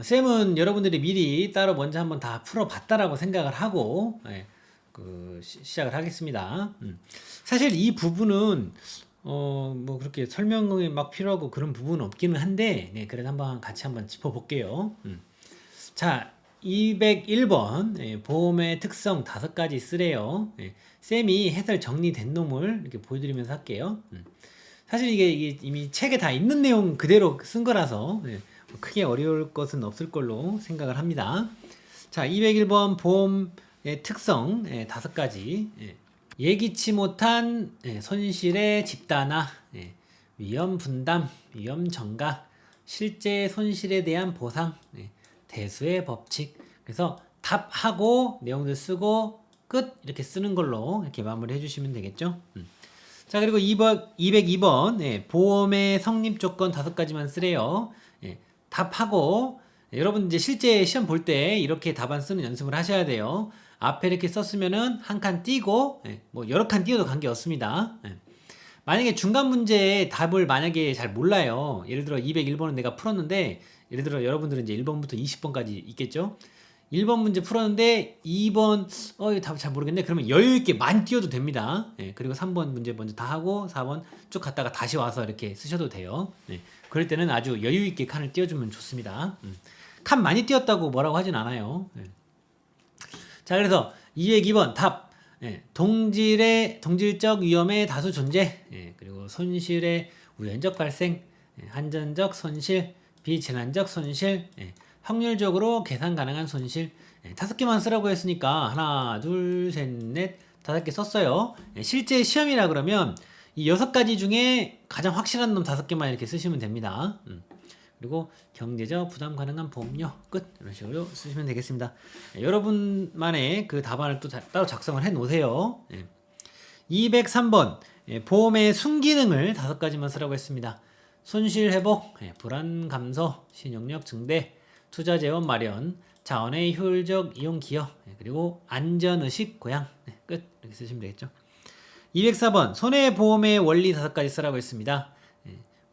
쌤은 여러분들이 미리 따로 먼저 한번 다 풀어봤다라고 생각을 하고 시작을 하겠습니다. 사실 이 부분은 뭐 그렇게 설명이 막 필요하고 그런 부분은 없기는 한데 네, 그래도 한번 같이 한번 짚어볼게요. 자, 201번 보험의 특성 5가지 쓰래요. 쌤이 해설 정리된 놈을 이렇게 보여드리면서 할게요. 사실 이게 이미 책에 다 있는 내용 그대로 쓴 거라서 뭐 크게 어려울 것은 없을 걸로 생각을 합니다. 자, 201번 보험의 특성 5가지. 예기치 못한 손실의 집단화, 위험 분담, 위험 전가, 실제 손실에 대한 보상, 대수의 법칙. 그래서 답하고 내용들 쓰고 끝 이렇게 쓰는 걸로 이렇게 마무리해 주시면 되겠죠. 자, 그리고 202번 보험의 성립 조건 5가지만 쓰래요. 답하고 여러분 이제 실제 시험 볼 때 이렇게 답안 쓰는 연습을 하셔야 돼요. 앞에 이렇게 썼으면은 한 칸 띄고 뭐 여러 칸 띄어도 관계 없습니다. 만약에 중간 문제에 답을 만약에 잘 몰라요. 예를 들어 201번은 내가 풀었는데 예를 들어 여러분들은 이제 1번부터 20번까지 있겠죠. 1번 문제 풀었는데 2번 이거 답 잘 모르겠네. 그러면 여유 있게 많이 띄워도 됩니다. 그리고 3번 문제 먼저 다 하고 4번 쭉 갔다가 다시 와서 이렇게 쓰셔도 돼요. 그럴 때는 아주 여유 있게 칸을 띄워주면 좋습니다. 칸 많이 띄웠다고 뭐라고 하진 않아요. 자, 그래서 202번 답. 동질적 위험의 다수 존재, 그리고 손실의 우연적 발생, 한전적 손실, 비재난적 손실, 확률적으로 계산 가능한 손실. 5개만 쓰라고 했으니까 하나, 둘, 셋, 넷, 5개 썼어요. 실제 시험이라 그러면 이 6가지 중에 가장 확실한 놈 5개만 이렇게 쓰시면 됩니다. 그리고 경제적 부담 가능한 보험료 끝 이런 식으로 쓰시면 되겠습니다. 여러분만의 그 답안을 또 따로 작성을 해 놓으세요. 203번 보험의 순기능을 5가지만 쓰라고 했습니다. 손실 회복, 불안 감소, 신용력 증대, 투자 재원 마련, 자원의 효율적 이용 기여, 그리고 안전의식 고양 끝 이렇게 쓰시면 되겠죠. 204번 손해보험의 원리 5가지 쓰라고 했습니다.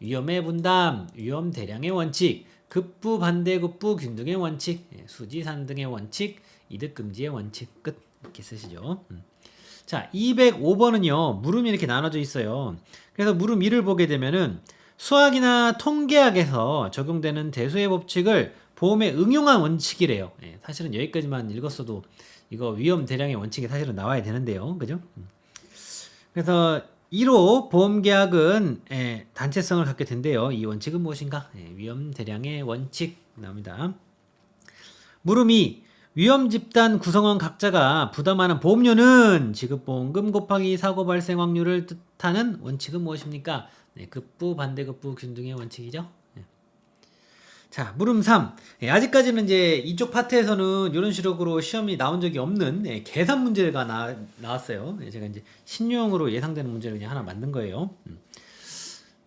위험의 분담, 위험 대량의 원칙, 급부 반대급부 균등의 원칙, 수지산 등의 원칙, 이득 금지의 원칙 끝 이렇게 쓰시죠. 자, 205번은요 물음이 이렇게 나눠져 있어요. 그래서 물음 1을 보게 되면은 수학이나 통계학에서 적용되는 대수의 법칙을 보험에 응용한 원칙이래요. 사실은 여기까지만 읽었어도 이거 위험 대량의 원칙이 사실은 나와야 되는데요, 그죠? 그래서 1호 보험계약은 단체성을 갖게 된대요. 이 원칙은 무엇인가? 위험 대량의 원칙 나옵니다. 물음 2. 위험 집단 구성원 각자가 부담하는 보험료는 지급보험금 곱하기 사고 발생 확률을 뜻하는 원칙은 무엇입니까? 급부 반대급부 균등의 원칙이죠. 자, 물음 3. 아직까지는 이제 이쪽 파트에서는 이런 식으로 시험이 나온 적이 없는 계산 문제가 나왔어요. 제가 이제 신유형으로 예상되는 문제를 그냥 하나 만든 거예요.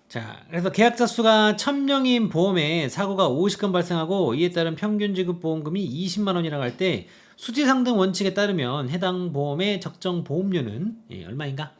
자, 그래서 계약자 수가 1000명인 보험에 사고가 50건 발생하고 이에 따른 평균 지급 보험금이 20만 원이라고 할 때 수지상등 원칙에 따르면 해당 보험의 적정 보험료는 얼마인가?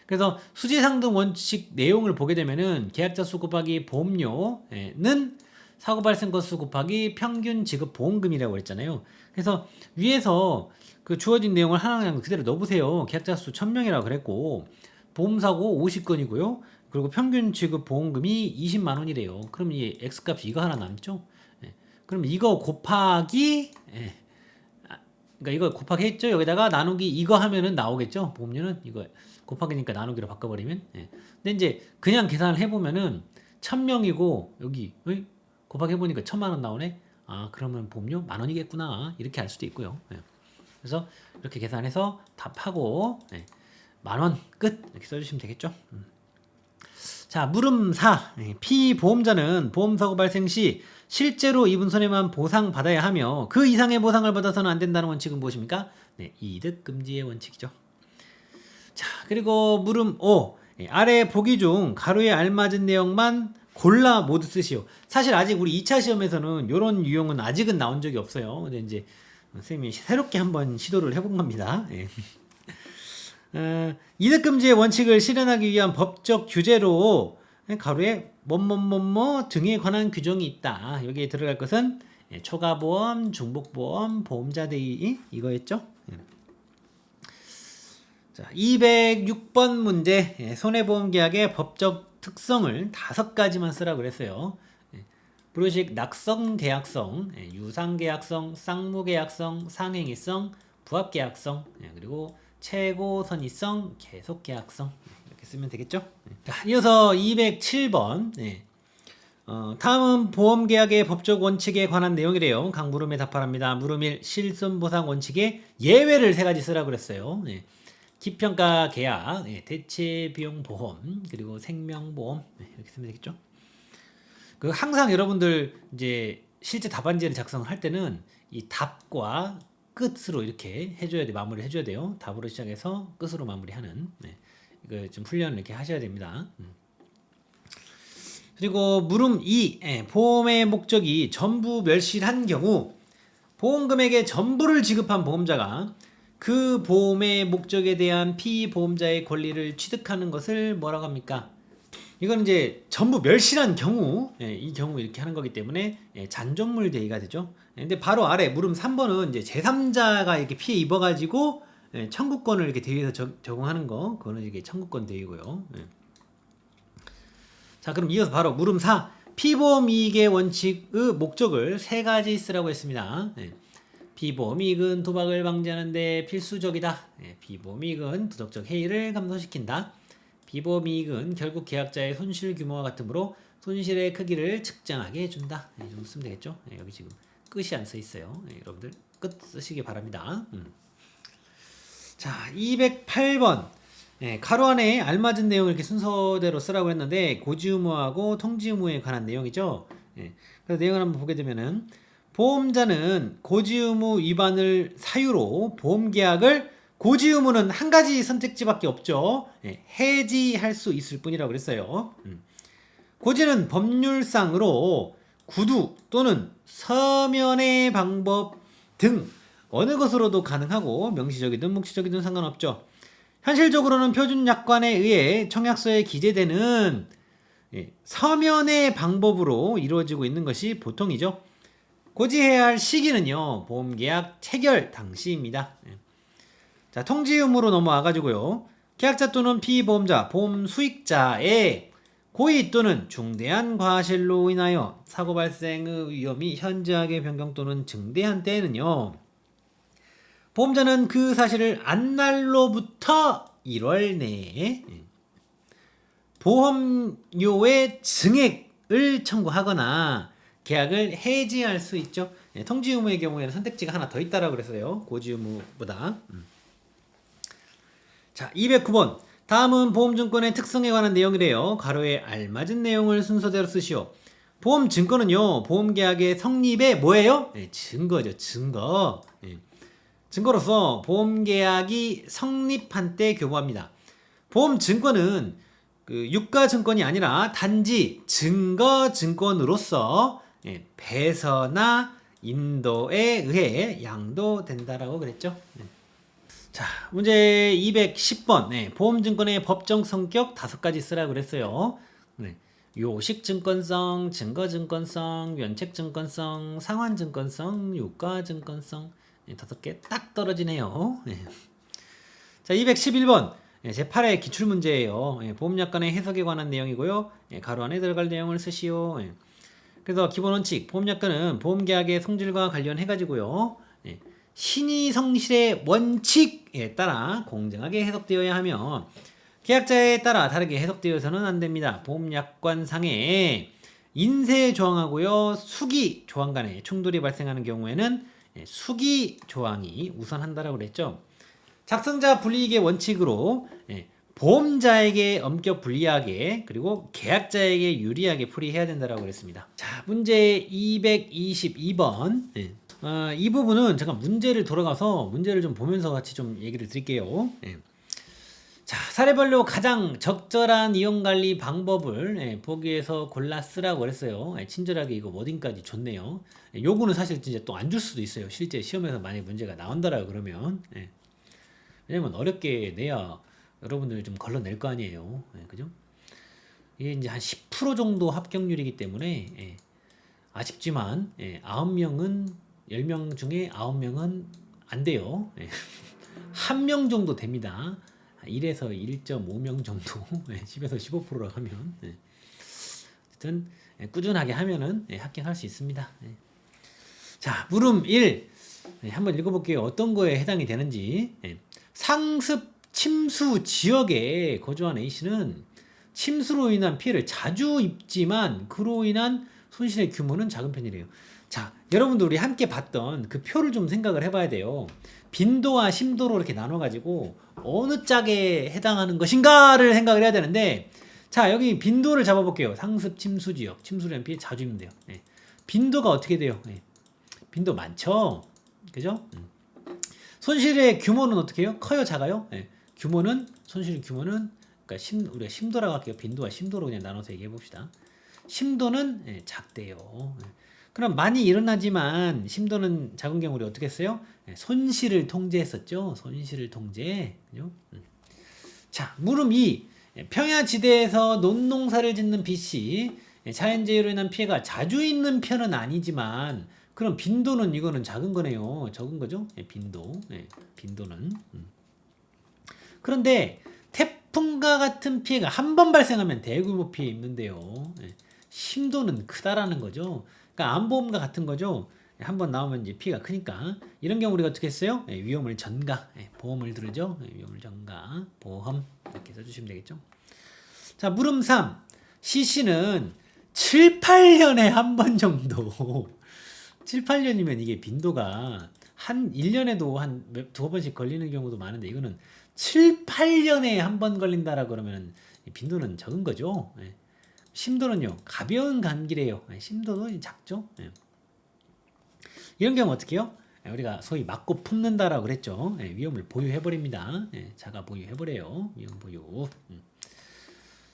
그래서 수지상등 원칙 내용을 보게 되면은 계약자 수 곱하기 보험료는 사고 발생 건수 곱하기 평균 지급 보험금이라고 했잖아요. 그래서 위에서 그 주어진 내용을 하나 그냥 그대로 넣어보세요. 계약자 수 1000명이라고 그랬고 보험사고 50건이고요. 그리고 평균 지급 보험금이 20만 원이래요. 그럼 이 X값이 이거 하나 남죠? 그럼 이거 곱하기 그러니까 이거 곱하기 했죠? 여기다가 나누기 이거 하면은 나오겠죠? 보험료는 이거 곱하기니까 나누기로 바꿔버리면. 근데 이제 그냥 계산을 해보면은 1000명이고 여기 곱하기 해보니까 1000만 원 나오네. 아, 그러면 보험료 10,000원이겠구나 이렇게 알 수도 있고요. 그래서 이렇게 계산해서 답하고 10,000원 끝 이렇게 써주시면 되겠죠. 자, 물음 4. 피보험자는 보험사고 발생 시 실제로 입은 손해만 보상받아야 하며 그 이상의 보상을 받아서는 안 된다는 원칙은 무엇입니까? 이득 금지의 원칙이죠. 자, 그리고 물음 5. 아래 보기 중 가로에 알맞은 내용만 골라 모두 쓰시오. 사실 아직 우리 2차 시험에서는 이런 유형은 아직은 나온 적이 없어요. 근데 이제 선생님이 새롭게 한번 시도를 해본 겁니다. 이득금지의 원칙을 실현하기 위한 법적 규제로 가로에 뭐뭐뭐뭐 등에 관한 규정이 있다. 여기에 들어갈 것은 초과보험, 중복보험, 보험자 대위 이거였죠. 자, 206번 문제. 손해보험 계약의 법적 특성을 5가지만 쓰라고 그랬어요. 불효식 낙성 계약성, 유상 계약성, 쌍무 계약성, 상행위성, 부합 계약성, 그리고 최고 선의성, 계속 계약성 이렇게 쓰면 되겠죠. 자, 이어서 207번. 다음은 보험계약의 법적 원칙에 관한 내용이래요. 강물음에 답하랍니다. 물음 1. 실손보상 원칙에 예외를 3가지 쓰라고 그랬어요. 기평가 계약, 대체비용보험, 그리고 생명보험 이렇게 쓰면 되겠죠. 그 항상 여러분들 이제 실제 답안지를 작성을 할 때는 이 답과 끝으로 이렇게 해줘야 돼. 마무리를 해줘야 돼요. 답으로 시작해서 끝으로 마무리하는. 이거 좀 훈련을 이렇게 하셔야 됩니다. 그리고 물음 2. 보험의 목적이 전부 멸실한 경우 보험금액의 전부를 지급한 보험자가 그 보험의 목적에 대한 피보험자의 권리를 취득하는 것을 뭐라고 합니까? 이건 이제 전부 멸실한 경우, 이 경우 이렇게 하는 거기 때문에 잔존물 대위가 되죠. 근데 바로 아래 물음 3번은 이제 제3자가 이렇게 피해 입어가지고 청구권을 이렇게 대위에서 적용하는 거, 그거는 이게 청구권 대위고요. 자, 그럼 이어서 바로 물음 4. 피보험 이익의 원칙의 목적을 3가지 쓰라고 했습니다. 피보험 이익은 도박을 방지하는 데 필수적이다. 피보험 이익은 도덕적 해이를 감소시킨다. 피보험 이익은 결국 계약자의 손실 규모와 같으므로 손실의 크기를 측정하게 해준다. 이 정도 쓰면 되겠죠. 여기 지금 끝이 안 써 있어요. 여러분들 끝 쓰시기 바랍니다. 자, 208번. 가로 안에 알맞은 내용을 이렇게 순서대로 쓰라고 했는데 고지 의무하고 통지 의무에 관한 내용이죠. 그래서 내용을 한번 보게 되면은 보험자는 고지 의무 위반을 사유로 보험 계약을 고지 의무는 한 가지 선택지밖에 없죠. 해지할 수 있을 뿐이라고 그랬어요. 고지는 법률상으로 구두 또는 서면의 방법 등 어느 것으로도 가능하고 명시적이든 묵시적이든 상관없죠. 현실적으로는 표준 약관에 의해 청약서에 기재되는 서면의 방법으로 이루어지고 있는 것이 보통이죠. 고지해야 할 시기는요, 보험계약 체결 당시입니다. 자, 통지 의무로 넘어와가지고요, 계약자 또는 피보험자, 보험 수익자의 고의 또는 중대한 과실로 인하여 사고 발생의 위험이 현저하게 변경 또는 증대한 때에는요, 보험자는 그 사실을 안날로부터 1월 내에 보험료의 증액을 청구하거나 계약을 해지할 수 있죠. 통지 의무의 경우에는 선택지가 하나 더 있다라고 그랬어요. 고지 의무보다. 자, 209번. 다음은 보험증권의 특성에 관한 내용이래요. 가로에 알맞은 내용을 순서대로 쓰시오. 보험증권은요, 보험계약의 성립의 뭐예요? 증거죠. 증거. 증거로서 보험계약이 성립한 때 교부합니다. 보험증권은 그 유가증권이 아니라 단지 증거증권으로서 배서나 인도에 의해 양도된다라고 그랬죠. 자, 문제 210번. 보험증권의 법정 성격 5가지 쓰라고 그랬어요. 요식증권성, 증거증권성, 면책증권성, 상환증권성, 유가증권성 5개 딱 떨어지네요. 자, 211번. 제8회 기출문제예요. 보험약관의 해석에 관한 내용이고요. 가로 안에 들어갈 내용을 쓰시오. 그래서 기본원칙, 보험약관은 보험계약의 성질과 관련해가지고요, 신의 성실의 원칙에 따라 공정하게 해석되어야 하며 계약자에 따라 다르게 해석되어서는 안됩니다. 보험약관상에 인쇄 조항하고요, 수기 조항 간에 충돌이 발생하는 경우에는 수기 조항이 우선한다라고 그랬죠. 작성자 불이익의 원칙으로 보험자에게 엄격 불리하게 그리고 계약자에게 유리하게 풀이해야 된다라고 그랬습니다. 자, 문제 222번. 이 부분은 제가 문제를 돌아가서 문제를 좀 보면서 같이 좀 얘기를 드릴게요. 자, 사례별로 가장 적절한 이용관리 방법을 보기 위해서 골라 쓰라고 그랬어요. 친절하게 이거 워딩까지 줬네요. 요거는 사실 진짜 또 안 줄 수도 있어요. 실제 시험에서 만약 문제가 나온다라고 그러면. 왜냐면 어렵게 내야 여러분들 좀 걸러낼 거 아니에요. 그죠? 이게 이제 한 10% 정도 합격률이기 때문에 아쉽지만 9명은 10명 중에 9명은 안 돼요. 1명 정도 됩니다. 1에서 1.5명 정도 10에서 15%라고 하면 어쨌든 꾸준하게 하면은 합격할 수 있습니다. 자, 물음 1 한번 읽어볼게요. 어떤 거에 해당이 되는지. 상습 침수 지역에 거주한 A씨는 침수로 인한 피해를 자주 입지만 그로 인한 손실의 규모는 작은 편이래요. 자, 여러분들 우리 함께 봤던 그 표를 좀 생각을 해봐야 돼요. 빈도와 심도로 이렇게 나눠가지고 어느 짝에 해당하는 것인가를 생각을 해야 되는데, 자, 여기 빈도를 잡아볼게요. 상습 침수 지역, 침수로 인한 피해 자주 입는데요. 빈도가 어떻게 돼요? 빈도 많죠? 그죠? 손실의 규모는 어떻게 해요? 커요? 작아요? 규모는, 손실 규모는, 그러니까 우리가 심도라고 할게요. 빈도와 심도로 그냥 나눠서 얘기해 봅시다. 심도는 작대요. 그럼 많이 일어나지만 심도는 작은 경우 우리 어떻게 했어요? 손실을 통제했었죠. 손실을 통제. 그죠? 자, 물음 2. 평야지대에서 논농사를 짓는 B씨. 자연재해로 인한 피해가 자주 있는 편은 아니지만 그럼 빈도는 이거는 작은 거네요. 적은 거죠? 빈도. 빈도는. 그런데 태풍과 같은 피해가 한 번 발생하면 대규모 피해 입는데요. 심도는 크다라는 거죠. 그러니까 안보험과 같은 거죠. 한 번 나오면 이제 피해가 크니까 이런 경우 우리가 어떻게 했어요? 위험을 전가, 보험을 들으죠. 위험을 전가, 보험 이렇게 써주시면 되겠죠. 자, 물음 3. C씨는 7, 8년에 한 번 정도 7, 8년이면 이게 빈도가 한 1년에도 한 두어 번씩 걸리는 경우도 많은데 이거는 7, 8년에 한 번 걸린다라고 그러면 빈도는 적은 거죠. 심도는요, 가벼운 감기래요. 심도도 작죠. 이런 경우 어떻게 해요? 우리가 소위 맞고 품는다라고 그랬죠. 위험을 보유해버립니다. 자가 보유해버려요. 위험 보유.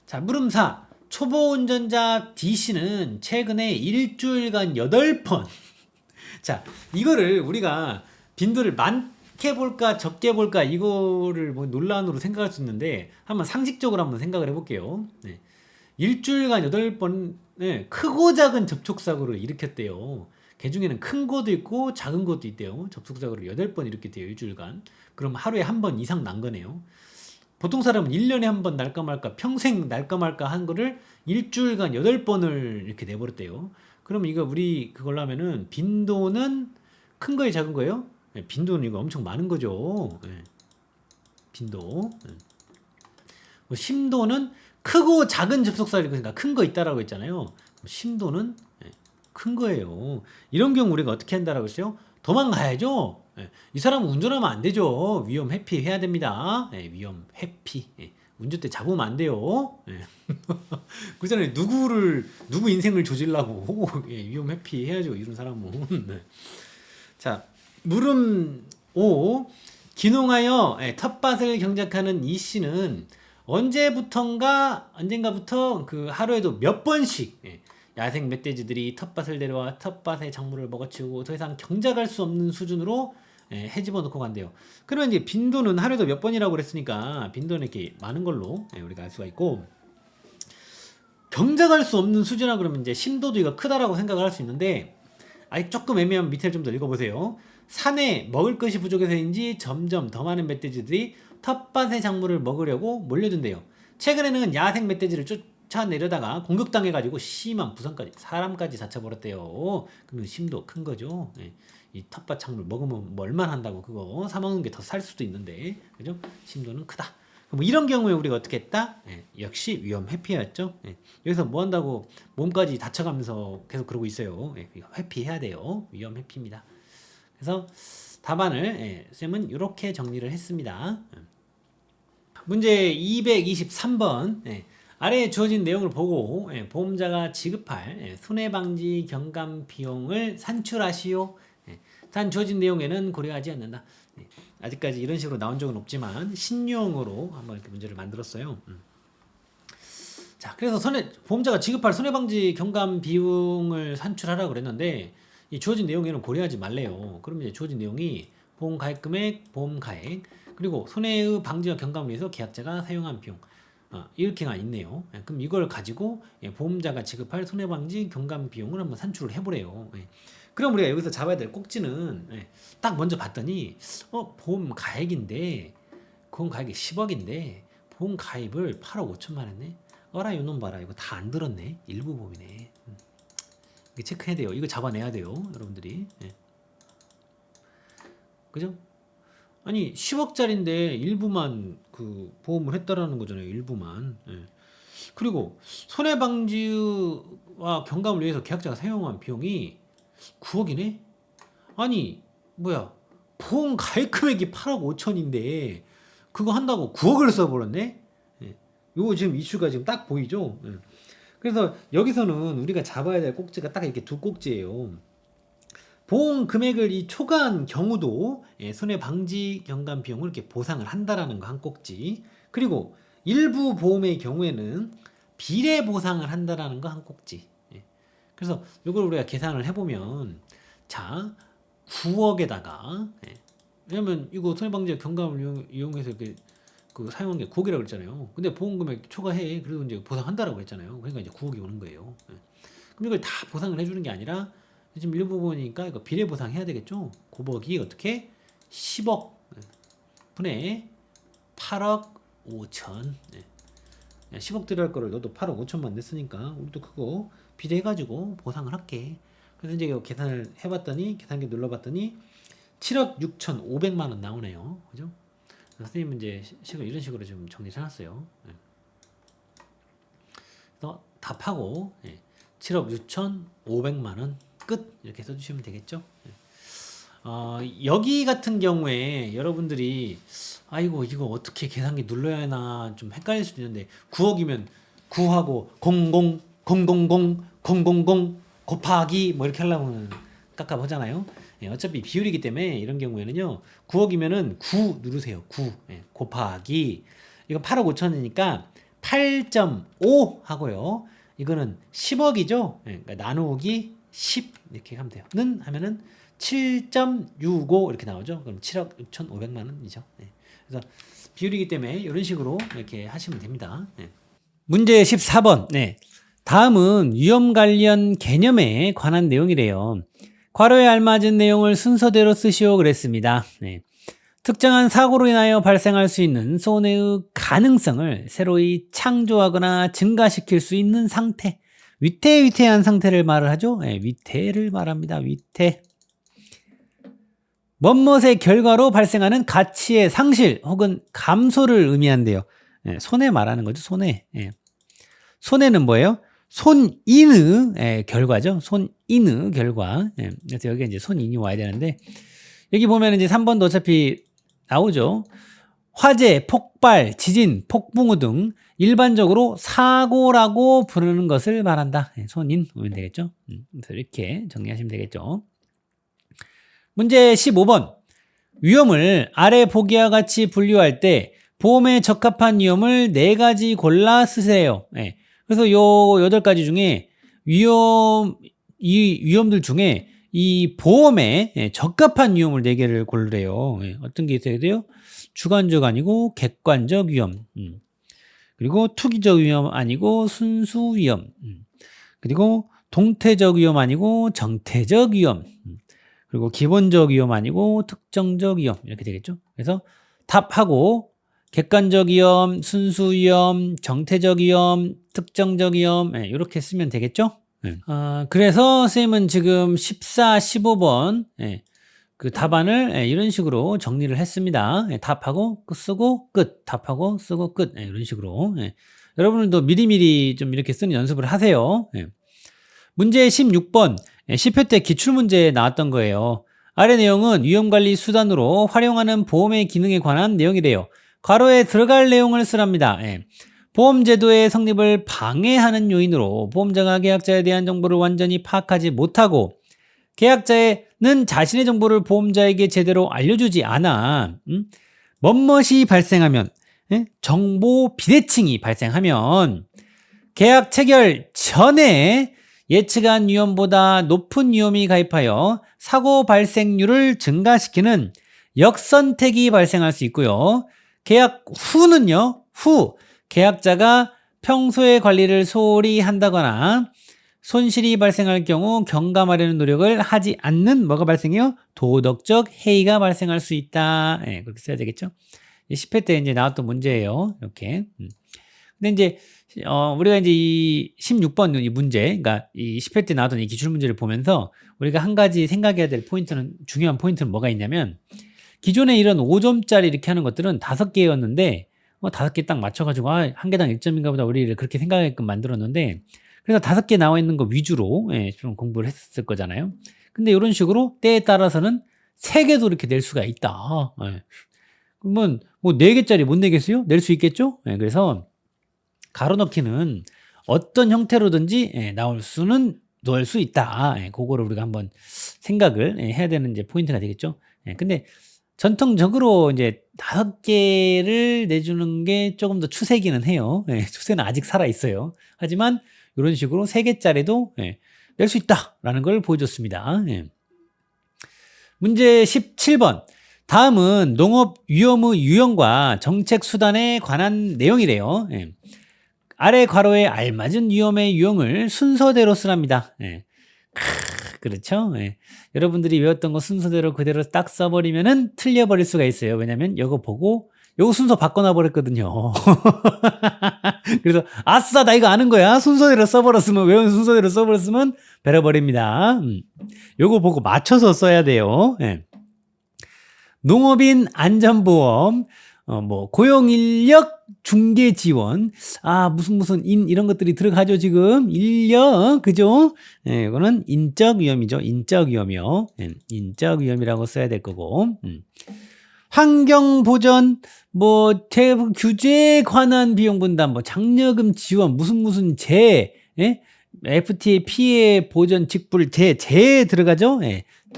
자, 물음 4. 초보 운전자 D씨는 최근에 일주일간 8번. 자, 이거를 우리가 빈도를 많게 볼까 적게 볼까 이거를 뭐 논란으로 생각할 수 있는데 한번 상식적으로 한번 생각을 해볼게요. 일주일간 8번 크고 작은 접촉사고를 일으켰대요. 그 중에는 큰 것도 있고 작은 것도 있대요. 접촉사고를 8번 일으켰대요. 일주일간. 그럼 하루에 한 번 이상 난 거네요. 보통 사람은 1년에 한 번 날까 말까 평생 날까 말까 한 거를 일주일간 8번을 이렇게 내버렸대요. 그럼 이거 우리 그걸로 하면은 빈도는 큰 거예요, 작은 거예요? 빈도는 이거 엄청 많은 거죠. 빈도. 심도는 크고 작은 접촉사를 그러니까 큰 거 있다라고 했잖아요. 심도는 큰 거예요. 이런 경우 우리가 어떻게 한다라고 했어요? 도망가야죠. 이 사람은 운전하면 안 되죠. 위험 회피 해야 됩니다. 위험 회피. 운전대 잡으면 안 돼요. 그 전에 누구 인생을 조질라고 위험 회피 해야죠. 이런 사람은. 자, 물음 5. 귀농하여 텃밭을 경작하는 이 씨는 언젠가부터 그 하루에도 몇 번씩 야생 멧돼지들이 텃밭을 내려와 텃밭의 작물을 먹어치우고 더 이상 경작할 수 없는 수준으로 해집어 놓고 간대요. 그러면 이제 빈도는 하루에도 몇 번이라고 그랬으니까 빈도는 이렇게 많은 걸로 우리가 알 수가 있고, 경작할 수 없는 수준이라 그러면 이제 심도도 이거 크다라고 생각을 할 수 있는데 아직 조금 애매한 밑에를 좀 더 읽어보세요. 산에 먹을 것이 부족해서인지 점점 더 많은 멧돼지들이 텃밭의 작물을 먹으려고 몰려든대요. 최근에는 야생 멧돼지를 쫓아내려다가 공격당해가지고 심한 부상까지 사람까지 다쳐버렸대요. 그러면 심도 큰 거죠. 이 텃밭 작물 먹으면 뭐 얼마나 한다고 그거 사 먹는 게 더 살 수도 있는데 그죠? 심도는 크다. 뭐 이런 경우에 우리가 어떻게 했다? 역시 위험 회피였죠. 여기서 뭐 한다고 몸까지 다쳐가면서 계속 그러고 있어요. 회피해야 돼요. 위험 회피입니다. 그래서 답안을 쌤은 이렇게 정리를 했습니다. 문제 223번. 아래에 주어진 내용을 보고 보험자가 지급할 손해방지 경감 비용을 산출하시오. 단 주어진 내용에는 고려하지 않는다. 아직까지 이런 식으로 나온 적은 없지만 신유형으로 한번 이렇게 문제를 만들었어요. 자, 그래서 보험자가 지급할 손해방지 경감 비용을 산출하라고 그랬는데 이 주어진 내용에는 고려하지 말래요. 그러면 이제 주어진 내용이 보험 가입 금액, 보험 가액, 그리고 손해의 방지와 경감을 위해서 계약자가 사용한 비용. 이렇게가 있네요. 그럼 이걸 가지고 보험자가 지급할 손해방지 경감 비용을 한번 산출을 해보래요. 그럼 우리가 여기서 잡아야 될 꼭지는 딱 먼저 봤더니 보험 가액인데 보험 가액이 10억인데 보험 가입을 8억 5천만 했네. 어라 요놈 봐라, 이거 다 안 들었네. 일부 보험이네. 이거 체크해야 돼요. 이거 잡아내야 돼요, 여러분들이. 그죠? 아니 10억짜리인데 일부만 그 보험을 했다라는 거잖아요. 일부만. 그리고 손해방지와 경감을 위해서 계약자가 사용한 비용이 9억이네? 아니 뭐야, 보험 가입 금액이 8억 5천인데 그거 한다고 9억을 써버렸네? 요거 지금 이슈가 지금 딱 보이죠? 그래서 여기서는 우리가 잡아야 될 꼭지가 딱 이렇게 두 꼭지예요. 보험 금액을 이 초과한 경우도 손해방지 경감 비용을 이렇게 보상을 한다라는 거 한 꼭지. 그리고 일부 보험의 경우에는 비례 보상을 한다라는 거 한 꼭지. 그래서 이걸 우리가 계산을 해보면, 자 9억에다가 왜냐면 이거 손해방지 경감을 이용해서 이렇게 그 사용한 게 9억이라고 그랬잖아요. 근데 보험 금액 초과해, 그리고 이제 보상한다라고 했잖아요. 그러니까 이제 9억이 오는 거예요. 그럼 이걸 다 보상을 해주는 게 아니라 지금 일부 보니까 이거 비례 보상해야 되겠죠. 고벅이 어떻게 10억 분의 8억 5천. 10억 들어갈 거를 너도 8억 5천만 냈으니까 우리도 그거 비례해가지고 보상을 할게. 그래서 이제 이거 계산을 해봤더니, 계산기 눌러봤더니 7억 6천 5백만 원 나오네요. 그죠? 선생님은 이제 식을 이런 식으로 좀 정리를 해놨어요. 그래서 답하고 7억 6천 5백만 원 끝, 이렇게 써주시면 되겠죠. 여기 같은 경우에 여러분들이 아이고 이거 어떻게 계산기 눌러야 하나 좀 헷갈릴 수도 있는데, 9억이면 9하고 00 000 000 곱하기 뭐 이렇게 하려면 깝깝하잖아요. 어차피 비율이기 때문에 이런 경우에는요 9억이면은 9 누르세요. 9 곱하기, 이건 8억 5천이니까 8.5 하고요. 이거는 10억이죠. 그러니까 나누기 10 이렇게 하면 돼요. 는 하면은 7.65 이렇게 나오죠. 그럼 7억 6,500만 원이죠. 그래서 비율이기 때문에 이런 식으로 이렇게 하시면 됩니다. 문제 14번. 다음은 위험 관련 개념에 관한 내용이래요. 괄호에 알맞은 내용을 순서대로 쓰시오 그랬습니다. 특정한 사고로 인하여 발생할 수 있는 손해의 가능성을 새로이 창조하거나 증가시킬 수 있는 상태, 위태한 상태를 말을 하죠. 위태를 말합니다. 위태. 뭐뭇의 결과로 발생하는 가치의 상실 혹은 감소를 의미한대요. 손해 말하는 거죠. 손해. 손해는 뭐예요? 손인의 결과죠. 손인의 결과. 그래서 여기 이제 손인이 와야 되는데, 여기 보면 이제 3번도 어차피 나오죠. 화재, 폭발, 지진, 폭풍우 등 일반적으로 사고라고 부르는 것을 말한다. 손인 오면 되겠죠. 그래서 이렇게 정리하시면 되겠죠. 문제 15번. 위험을 아래 보기와 같이 분류할 때 보험에 적합한 위험을 4가지 골라 쓰세요. 그래서 요 8가지 중에 이 위험들 중에 이 보험에 적합한 위험을 4개를 고르래요. 어떤 게 있어야 돼요? 주관적 아니고 객관적 위험. 그리고 투기적 위험 아니고 순수 위험. 그리고 동태적 위험 아니고 정태적 위험. 그리고 기본적 위험 아니고 특정적 위험. 이렇게 되겠죠. 그래서 답하고 객관적 위험, 순수 위험, 정태적 위험, 특정적 위험, 이렇게 쓰면 되겠죠. 그래서 선생님은 지금 14, 15번 그 답안을 이런 식으로 정리를 했습니다. 답하고 쓰고 끝, 답하고 쓰고 끝, 이런 식으로. 여러분들도 미리미리 좀 이렇게 쓰는 연습을 하세요. 문제 16번 10회 때 기출문제에 나왔던 거예요. 아래 내용은 위험관리 수단으로 활용하는 보험의 기능에 관한 내용이래요. 괄호에 들어갈 내용을 쓰랍니다. 보험제도의 성립을 방해하는 요인으로 보험자가 계약자에 대한 정보를 완전히 파악하지 못하고 계약자는 자신의 정보를 보험자에게 제대로 알려주지 않아 뭐뭇이 발생하면, 정보 비대칭이 발생하면 계약 체결 전에 예측한 위험보다 높은 위험이 가입하여 사고 발생률을 증가시키는 역선택이 발생할 수 있고요. 계약 후는요, 계약자가 평소에 관리를 소홀히 한다거나 손실이 발생할 경우 경감하려는 노력을 하지 않는 뭐가 발생해요? 도덕적 해이가 발생할 수 있다. 예, 그렇게 써야 되겠죠? 10회 때 이제 나왔던 문제예요. 이렇게. 근데 이제 우리가 이제 이 16번 이 문제, 그러니까 이 10회 때 나왔던 이 기출 문제를 보면서 우리가 한 가지 생각해야 될 포인트는, 중요한 포인트는 뭐가 있냐면, 기존에 이런 5점짜리 이렇게 하는 것들은 5개였는데 5개 딱 맞춰가지고 한 개당 1점인가 보다 우리를 그렇게 생각하게끔 만들었는데, 그래서 5개 나와 있는 거 위주로 좀 공부를 했을 거잖아요. 근데 이런 식으로 때에 따라서는 3개도 이렇게 낼 수가 있다. 그러면 뭐 4개짜리 못 내겠어요? 낼 수 있겠죠? 그래서 가로넣기는 어떤 형태로든지 넣을 수 있다. 그거를 우리가 한번 생각을 해야 되는 이제 포인트가 되겠죠. 근데 전통적으로 이제 5개를 내주는 게 조금 더 추세기는 해요. 추세는 아직 살아 있어요. 하지만 이런 식으로 3개짜리도 낼 수 있다라는 걸 보여줬습니다. 문제 17번. 다음은 농업 위험의 유형과 정책 수단에 관한 내용이래요. 아래 괄호에 알맞은 위험의 유형을 순서대로 쓰랍니다. 그렇죠? 여러분들이 외웠던 거 순서대로 그대로 딱 써버리면은 틀려버릴 수가 있어요. 왜냐면 이거 보고 요거 순서 바꿔놔 버렸거든요. 그래서 아싸 나 이거 아는 거야. 순서대로 써버렸으면, 외운 순서대로 써버렸으면 베려버립니다. 요거 보고 맞춰서 써야 돼요. 농업인 안전보험, 뭐 고용인력 중개 지원, 무슨 이런 것들이 들어가죠. 지금 인력, 그죠? 이거는 인적 위험이죠. 인적 위험이요. 인적 위험이라고 써야 될 거고. 환경 보전, 뭐 규제에 관한 비용 분담, 뭐 장려금 지원, 무슨 FTA 피해 보전 직불 제 들어가죠.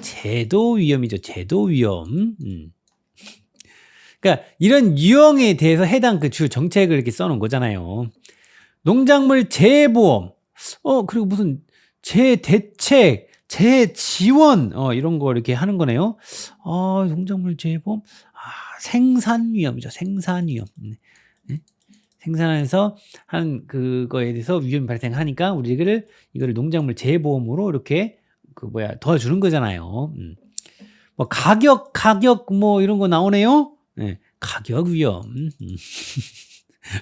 제도 위험이죠. 제도 위험. 그러니까 이런 유형에 대해서 해당 그 주 정책을 이렇게 써놓은 거잖아요. 농작물 재보험, 그리고 무슨 재대책, 재지원, 이런 거 이렇게 하는 거네요. 농작물 재보험, 생산 위험이죠. 생산 위험. 생산해서 한 그거에 대해서 위험이 발생하니까 우리를 이거를 농작물 재보험으로 이렇게 도와주는 거잖아요. 뭐 가격 뭐 이런 거 나오네요. 가격 위험.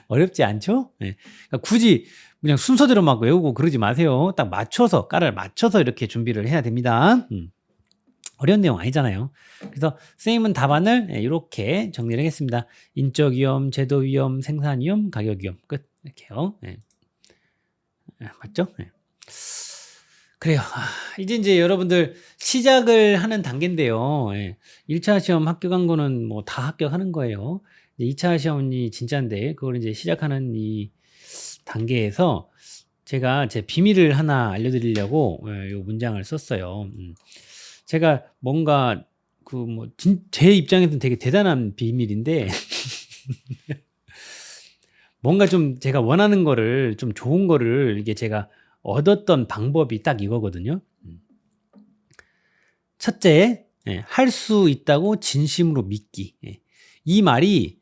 어렵지 않죠? 그러니까 굳이 그냥 순서대로 막 외우고 그러지 마세요. 딱 맞춰서, 깔을 맞춰서 이렇게 준비를 해야 됩니다. 어려운 내용 아니잖아요. 그래서 선생님은 답안을 이렇게 정리를 하겠습니다. 인적 위험, 제도 위험, 생산 위험, 가격 위험. 끝. 이렇게요. 맞죠? 그래요. 이제 여러분들 시작을 하는 단계인데요. 1차 시험 합격한 거는 뭐 다 합격하는 거예요. 2차 시험이 진짜인데 그걸 이제 시작하는 이 단계에서 제가 제 비밀을 하나 알려드리려고 이 문장을 썼어요. 제가 뭔가 제 입장에서는 되게 대단한 비밀인데 뭔가 좀 제가 원하는 거를, 좀 좋은 거를 이게 제가 얻었던 방법이 딱 이거거든요. 첫째, 할 수 있다고 진심으로 믿기. 이 말이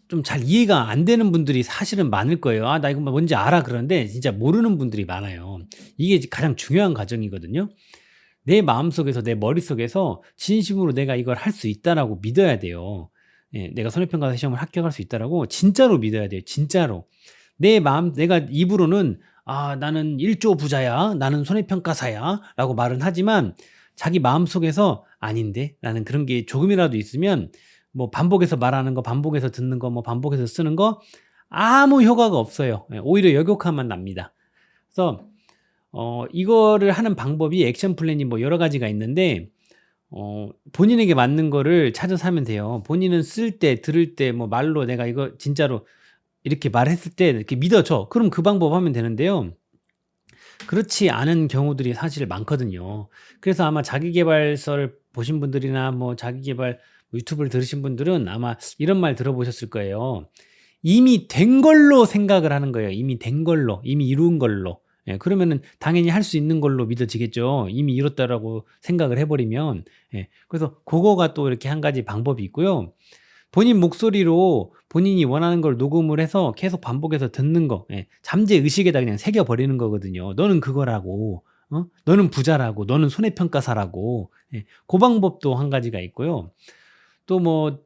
좀 잘 이해가 안 되는 분들이 사실은 많을 거예요. 나 이거 뭔지 알아. 그런데 진짜 모르는 분들이 많아요. 이게 가장 중요한 과정이거든요. 내 마음속에서, 내 머릿속에서 진심으로 내가 이걸 할 수 있다라고 믿어야 돼요. 내가 손해평가 시험을 합격할 수 있다라고 진짜로 믿어야 돼요. 진짜로. 내가 입으로는 나는 1조 부자야, 나는 손해평가사야 라고 말은 하지만 자기 마음속에서 아닌데 라는 그런 게 조금이라도 있으면 뭐 반복해서 말하는 거, 반복해서 듣는 거, 뭐 반복해서 쓰는 거 아무 효과가 없어요. 오히려 역효과만 납니다. 그래서 이거를 하는 방법이 액션 플랜이 뭐 여러 가지가 있는데 본인에게 맞는 거를 찾아서 하면 돼요. 본인은 쓸 때, 들을 때 뭐 말로 내가 이거 진짜로 이렇게 말했을 때 이렇게 믿어줘. 그럼 그 방법 하면 되는데요. 그렇지 않은 경우들이 사실 많거든요. 그래서 아마 자기계발서를 보신 분들이나 뭐 자기계발 유튜브를 들으신 분들은 아마 이런 말 들어보셨을 거예요. 이미 된 걸로 생각을 하는 거예요. 이미 된 걸로, 이미 이룬 걸로. 그러면은 당연히 할 수 있는 걸로 믿어지겠죠. 이미 이뤘다라고 생각을 해버리면. 그래서 그거가 또 이렇게 한 가지 방법이 있고요. 본인 목소리로 본인이 원하는 걸 녹음을 해서 계속 반복해서 듣는 거. 예. 잠재 의식에다 그냥 새겨 버리는 거거든요. 너는 그거라고. 너는 부자라고. 너는 손해평가사라고. 예. 그 방법도 한 가지가 있고요. 또 뭐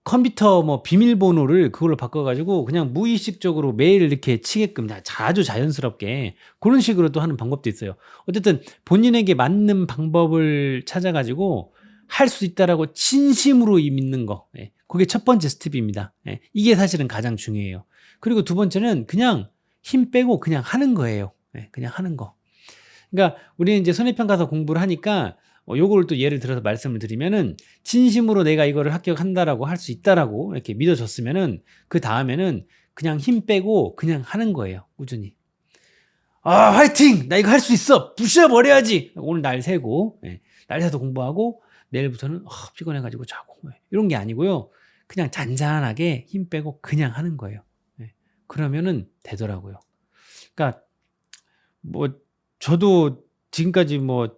컴퓨터 뭐 비밀번호를 그걸로 바꿔 가지고 그냥 무의식적으로 매일 이렇게 치게끔 아주 자연스럽게 그런 식으로 또 하는 방법도 있어요. 어쨌든 본인에게 맞는 방법을 찾아 가지고 할 수 있다라고 진심으로 믿는 거. 예. 그게 첫 번째 스텝입니다. 예. 이게 사실은 가장 중요해요. 그리고 두 번째는 그냥 힘 빼고 그냥 하는 거예요. 예. 그냥 하는 거. 그러니까 우리는 이제 손해평가사 공부를 하니까 요거를 또 예를 들어서 말씀을 드리면은 진심으로 내가 이거를 합격한다라고 할 수 있다라고 이렇게 믿어줬으면은 그다음에는 그냥 힘 빼고 그냥 하는 거예요. 꾸준히. 아, 화이팅! 나 이거 할 수 있어! 부셔버려야지! 오늘 날 새고, 예. 날 새서 공부하고, 내일부터는 피곤해가지고 자고. 예. 이런 게 아니고요. 그냥 잔잔하게 힘 빼고 그냥 하는 거예요. 예. 그러면은 되더라고요. 그러니까, 뭐, 저도 지금까지 뭐,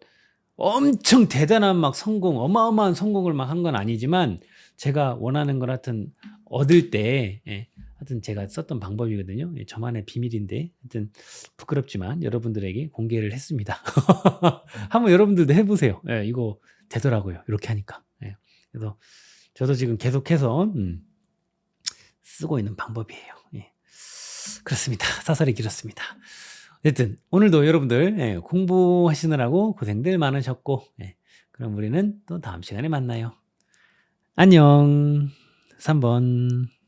엄청 대단한 막 성공, 어마어마한 성공을 막 한 건 아니지만, 제가 원하는 걸 하여튼 얻을 때, 예. 하여튼 제가 썼던 방법이거든요. 예, 저만의 비밀인데, 하여튼 부끄럽지만 여러분들에게 공개를 했습니다. 한번 여러분들도 해보세요. 예, 이거 되더라고요. 이렇게 하니까. 예, 그래서 저도 지금 계속해서 쓰고 있는 방법이에요. 예, 그렇습니다. 사설이 길었습니다. 어쨌든 오늘도 여러분들 예, 공부하시느라고 고생들 많으셨고, 예, 그럼 우리는 또 다음 시간에 만나요. 안녕. 3번.